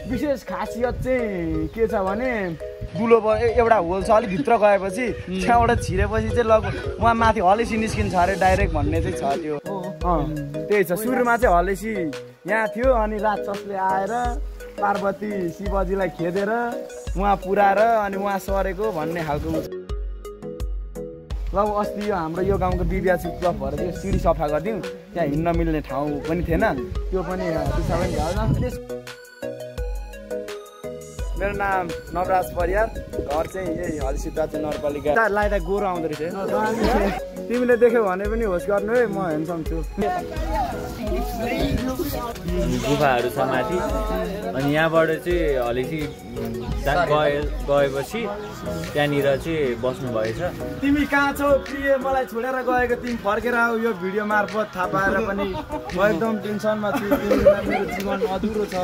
विशेष खासियत चाहिँ के छ भने दुलो एउटा होल छ अलिक भित्र गएपछि त्यहाँबाट छिरेपछि चाहिँ उहाँ माथि हलेसी निस्किन्छ अरे डाइरेक्ट भन्ने चाहिँ छ त्यो त्यही छ सुरुमा चाहिँ हलेसी यहाँ थियो अनि राक्षसले आएर पार्वती शिवजीलाई खेदेर उहाँ पुराएर अनि उहाँ सरेको भन्ने खालको ल अस्ति यो हाम्रो यो गाउँको बिबिआसी क्लब भएर त्यो सिडी सफा गरिदिउँ त्यहाँ हिँड्न मिल्ने ठाउँ पनि थिएन त्यो पनि त्यसमा पनि भएन मेरो नाम नवराज परियार घर चाहिँ यही हलिसिद्धार्थ नगरपालिका लाइदा गोरो आउँदो रहेछ तिमीले देख्यौ भने पनि होस् गर्नु है म हेन्डसम छु गुफाहरू छ माथि अनि यहाँबाट चाहिँ हलेसी गएपछि त्यहाँनिर चाहिँ बस्नु भएछ तिमी कहाँ छौ प्रिय मलाई छोडेर गएको तिमी फर्केर आऊ यो भिडियो मार्फत थाहा पाएर पनि म एकदम टेन्सनमा छु मेरो जीवन अधुरो छ